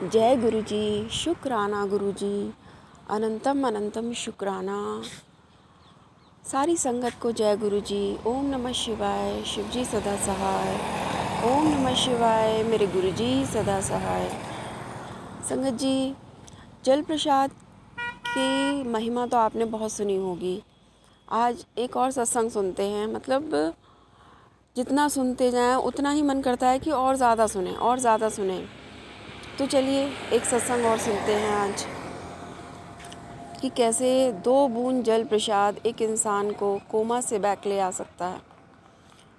जय गुरु जी, शुक्राना गुरु जी, अनंतम अनंतम शुक्राना। सारी संगत को जय गुरु जी। ओम नमः शिवाय, शिव जी सदा सहाय। ओम नमः शिवाय, मेरे गुरु जी सदा सहाय। संगत जी, जल प्रसाद की महिमा तो आपने बहुत सुनी होगी। आज एक और सत्संग सुनते हैं। मतलब जितना सुनते जाएं उतना ही मन करता है कि और ज़्यादा सुने और ज़्यादा सुने। तो चलिए एक सत्संग और सुनते हैं आज, कि कैसे 2 बूंद जल प्रसाद एक इंसान को कोमा से बैक ले आ सकता है।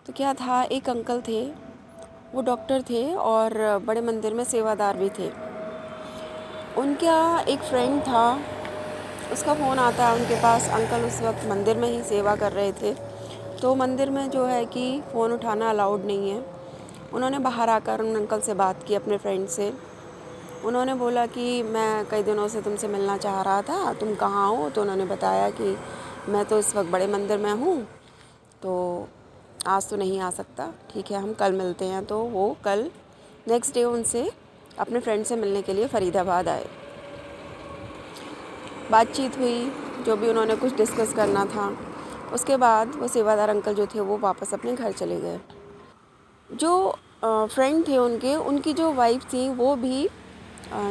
तो क्या था, एक अंकल थे, वो डॉक्टर थे और बड़े मंदिर में सेवादार भी थे। उनका एक फ्रेंड था, उसका फ़ोन आता है उनके पास। अंकल उस वक्त मंदिर में ही सेवा कर रहे थे, तो मंदिर में जो है कि फ़ोन उठाना अलाउड नहीं है। उन्होंने बाहर आकर उन अंकल से बात की, अपने फ्रेंड से। उन्होंने बोला कि मैं कई दिनों से तुमसे मिलना चाह रहा था, तुम कहाँ हो? तो उन्होंने बताया कि मैं तो इस वक्त बड़े मंदिर में हूँ, तो आज तो नहीं आ सकता, ठीक है हम कल मिलते हैं। तो वो कल नेक्स्ट डे उनसे अपने फ्रेंड से मिलने के लिए फ़रीदाबाद आए। बातचीत हुई, जो भी उन्होंने कुछ डिस्कस करना था। उसके बाद वो सेवादार अंकल जो थे वो वापस अपने घर चले गए। जो फ्रेंड थे उनकी जो वाइफ थी वो भी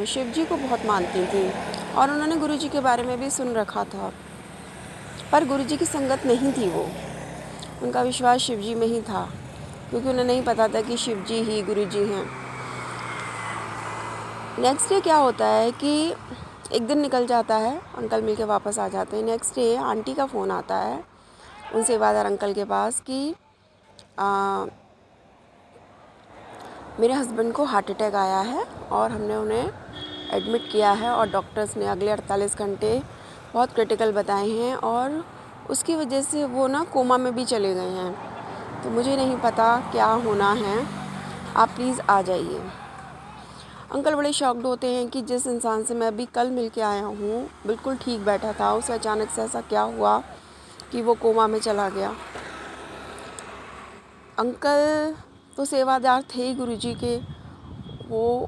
शिव जी को बहुत मानती थी और उन्होंने गुरु जी के बारे में भी सुन रखा था, पर गुरु जी की संगत नहीं थी वो। उनका विश्वास शिव जी में ही था, क्योंकि उन्हें नहीं पता था कि शिव जी ही गुरु जी हैं। नेक्स्ट डे क्या होता है कि एक दिन निकल जाता है, अंकल मिल के वापस आ जाते हैं। नेक्स्ट डे आंटी का फ़ोन आता है उन सेवादार अंकल के पास कि मेरे हस्बैंड को हार्ट अटैक आया है और हमने उन्हें एडमिट किया है और डॉक्टर्स ने अगले 48 घंटे बहुत क्रिटिकल बताए हैं और उसकी वजह से वो ना कोमा में भी चले गए हैं। तो मुझे नहीं पता क्या होना है, आप प्लीज़ आ जाइए। अंकल बड़े शॉक्ड होते हैं कि जिस इंसान से मैं अभी कल मिल के आया हूँ, बिल्कुल ठीक बैठा था, उसे अचानक से ऐसा क्या हुआ कि वो कोमा में चला गया। अंकल तो सेवादार थे ही गुरु जी के।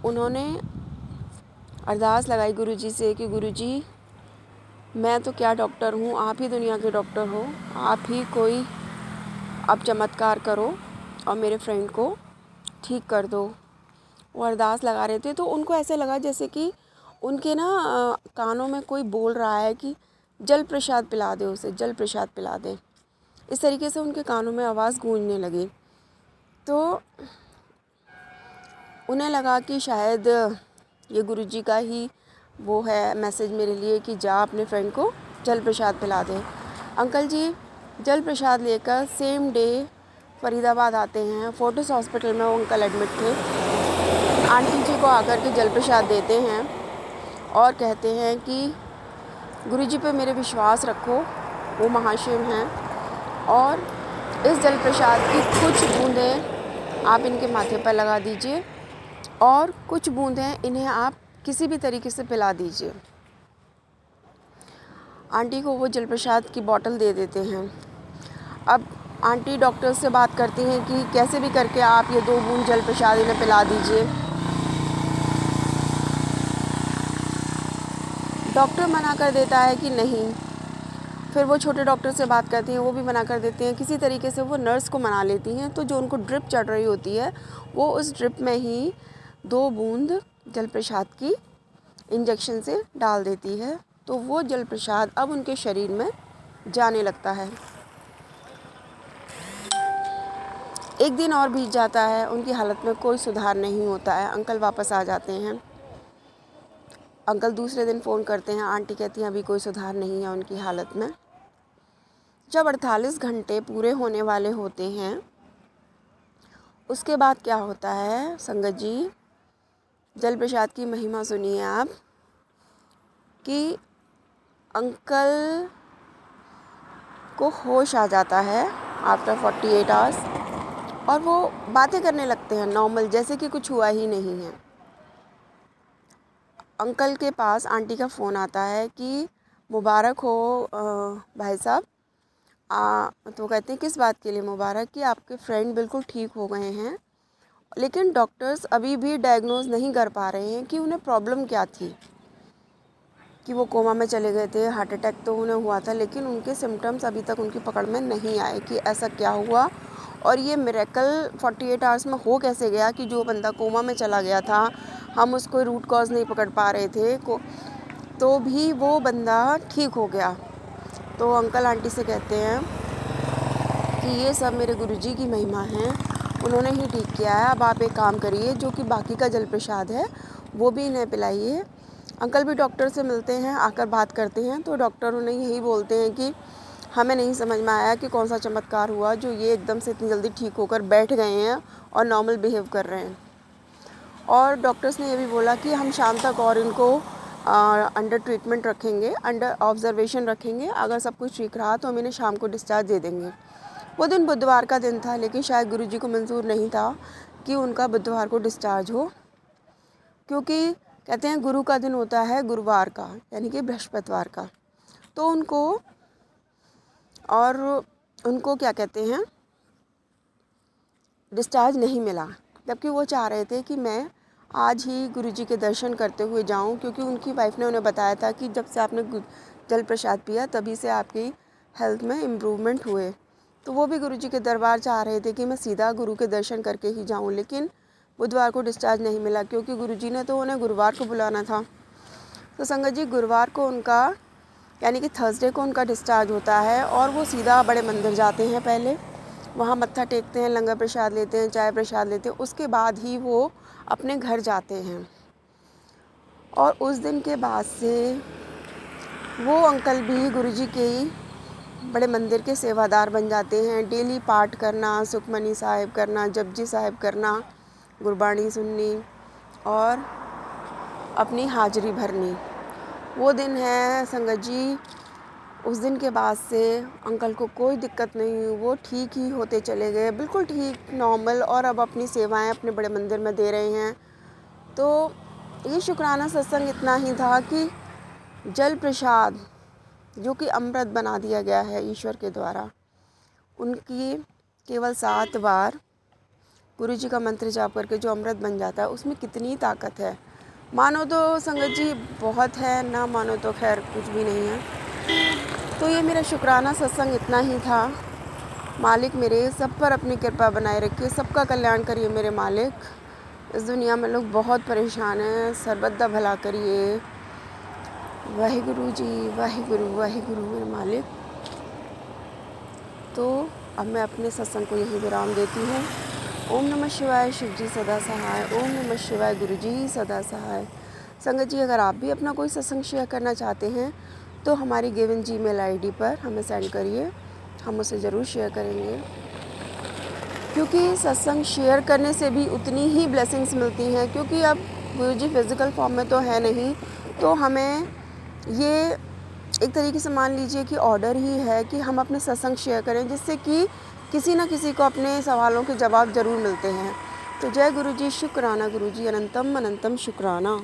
उन्होंने अरदास लगाई गुरु जी से कि गुरु जी, मैं तो क्या डॉक्टर हूँ, आप ही दुनिया के डॉक्टर हो, आप ही कोई अब चमत्कार करो और मेरे फ्रेंड को ठीक कर दो। वो अरदास लगा रहे थे तो उनको ऐसे लगा जैसे कि उनके ना कानों में कोई बोल रहा है कि जल प्रसाद पिला दे उसे, जल प्रसाद पिला दे। इस तरीके से उनके कानों में आवाज़ गूंजने लगी। तो उन्हें लगा कि शायद ये गुरु जी का ही वो है मैसेज मेरे लिए कि जा अपने फ्रेंड को जल प्रसाद पिला दे। अंकल जी जल प्रसाद लेकर सेम डे फ़रीदाबाद आते हैं। फोर्टिस हॉस्पिटल में वो अंकल एडमिट थे। आंटी जी को आकर के जल प्रसाद देते हैं और कहते हैं कि गुरु जी पे मेरे विश्वास रखो, वो महाशिव हैं, और इस जल प्रसाद की कुछ बूंदें आप इनके माथे पर लगा दीजिए और कुछ बूंदें इन्हें आप किसी भी तरीके से पिला दीजिए। आंटी को वो जल प्रसाद की बोतल दे देते हैं। अब आंटी डॉक्टर से बात करती हैं कि कैसे भी करके आप ये 2 बूंद जल प्रसाद इन्हें पिला दीजिए। डॉक्टर मना कर देता है कि नहीं। फिर वो छोटे डॉक्टर से बात करती हैं, वो भी मना कर देते हैं। किसी तरीके से वो नर्स को मना लेती हैं, तो जो उनको ड्रिप चढ़ रही होती है वो उस ड्रिप में ही 2 बूंद जल प्रसाद की इंजेक्शन से डाल देती है। तो वो जल प्रसाद अब उनके शरीर में जाने लगता है। एक दिन और बीत जाता है, उनकी हालत में कोई सुधार नहीं होता है। अंकल वापस आ जाते हैं। अंकल दूसरे दिन फ़ोन करते हैं, आंटी कहती हैं अभी कोई सुधार नहीं है उनकी हालत में। जब 48 घंटे पूरे होने वाले होते हैं, उसके बाद क्या होता है संगत जी, जल प्रसाद की महिमा सुनिए आप, कि अंकल को होश आ जाता है आफ्टर 48 आवर्स और वो बातें करने लगते हैं नॉर्मल, जैसे कि कुछ हुआ ही नहीं है। अंकल के पास आंटी का फ़ोन आता है कि मुबारक हो भाई साहब। तो कहते हैं किस बात के लिए मुबारक? कि आपके फ्रेंड बिल्कुल ठीक हो गए हैं लेकिन डॉक्टर्स अभी भी डायग्नोज नहीं कर पा रहे हैं कि उन्हें प्रॉब्लम क्या थी, कि वो कोमा में चले गए थे, हार्ट अटैक तो उन्हें हुआ था, लेकिन उनके सिम्टम्स अभी तक उनकी पकड़ में नहीं आए कि ऐसा क्या हुआ और ये मिरेकल 48 आवर्स में हो कैसे गया कि जो बंदा कोमा में चला गया था, हम उसको रूट कॉज नहीं पकड़ पा रहे थे तो भी वो बंदा ठीक हो गया। तो अंकल आंटी से कहते हैं कि ये सब मेरे गुरुजी की महिमा है, उन्होंने ही ठीक किया है। अब आप एक काम करिए, जो कि बाकी का जल प्रसाद है वो भी इन्हें पिलाइए। अंकल भी डॉक्टर से मिलते हैं, आकर बात करते हैं, तो डॉक्टर उन्हें यही बोलते हैं कि हमें नहीं समझ में आया कि कौन सा चमत्कार हुआ जो ये एकदम से इतनी जल्दी ठीक होकर बैठ गए हैं और नॉर्मल बिहेव कर रहे हैं। और डॉक्टर्स ने ये भी बोला कि हम शाम तक और इनको अंडर ट्रीटमेंट रखेंगे, अंडर ऑब्जर्वेशन रखेंगे, अगर सब कुछ ठीक रहा तो हम इन्हें शाम को डिस्चार्ज दे देंगे। वो दिन बुधवार का दिन था, लेकिन शायद गुरुजी को मंजूर नहीं था कि उनका बुधवार को डिस्चार्ज हो, क्योंकि कहते हैं गुरु का दिन होता है गुरुवार का, यानी कि बृहस्पतिवार का। तो उनको क्या कहते हैं, डिस्चार्ज नहीं मिला, जबकि वो चाह रहे थे कि मैं आज ही गुरुजी के दर्शन करते हुए जाऊं, क्योंकि उनकी वाइफ ने उन्हें बताया था कि जब से आपने जल प्रसाद पिया तभी से आपकी हेल्थ में इम्प्रूवमेंट हुए। तो वो भी गुरुजी के दरबार चाह रहे थे कि मैं सीधा गुरु के दर्शन करके ही जाऊं, लेकिन बुधवार को डिस्चार्ज नहीं मिला, क्योंकि गुरुजी ने तो उन्हें गुरुवार को बुलाना था। तो संगत जी, गुरुवार को उनका यानी कि थर्सडे को उनका डिस्चार्ज होता है और वो सीधा बड़े मंदिर जाते हैं, पहले वहाँ मत्था टेकते हैं, लंगर प्रसाद लेते हैं, चाय प्रसाद लेते हैं, उसके बाद ही वो अपने घर जाते हैं। और उस दिन के बाद से वो अंकल भी गुरुजी के बड़े मंदिर के सेवादार बन जाते हैं। डेली पाठ करना, सुखमनी साहिब करना, जपजी साहिब करना, गुरबाणी सुननी और अपनी हाजिरी भरनी। वो दिन है संगत जी, उस दिन के बाद से अंकल को कोई दिक्कत नहीं हुई, वो ठीक ही होते चले गए, बिल्कुल ठीक, नॉर्मल, और अब अपनी सेवाएं अपने बड़े मंदिर में दे रहे हैं। तो ये शुक्राना सत्संग इतना ही था कि जल प्रसाद जो कि अमृत बना दिया गया है ईश्वर के द्वारा, उनकी केवल 7 बार गुरुजी का मंत्र जाप करके जो अमृत बन जाता है, उसमें कितनी ताकत है। मानो तो संगत जी बहुत है, ना मानो तो खैर कुछ भी नहीं है। तो ये मेरा शुक्राना सत्संग इतना ही था। मालिक मेरे सब पर अपनी कृपा बनाए रखिए, सबका कल्याण करिए मेरे मालिक। इस दुनिया में लोग बहुत परेशान हैं, सर्बत दा भला करिए। वाहिगुरु जी, वाहिगुरु वाहिगुरु मेरे मालिक। तो अब मैं अपने सत्संग को यही विराम देती हूँ। ओम नमः शिवाय, शिव जी सदा सहाय। ओम नमः शिवाय, गुरु जी सदा सहाय। संगत जी, अगर आप भी अपना कोई सत्संग शेयर करना चाहते हैं तो हमारी गिवन जीमेल आईडी पर हमें सेंड करिए, हम उसे ज़रूर शेयर करेंगे, क्योंकि सत्संग शेयर करने से भी उतनी ही ब्लेसिंग्स मिलती हैं। क्योंकि अब गुरुजी फिज़िकल फॉर्म में तो है नहीं, तो हमें ये एक तरीके से मान लीजिए कि ऑर्डर ही है कि हम अपने सत्संग शेयर करें, जिससे कि किसी न किसी को अपने सवालों के जवाब ज़रूर मिलते हैं। तो जय गुरुजी, शुक्राना गुरुजी, अनंतम अनंतम शुक्राना।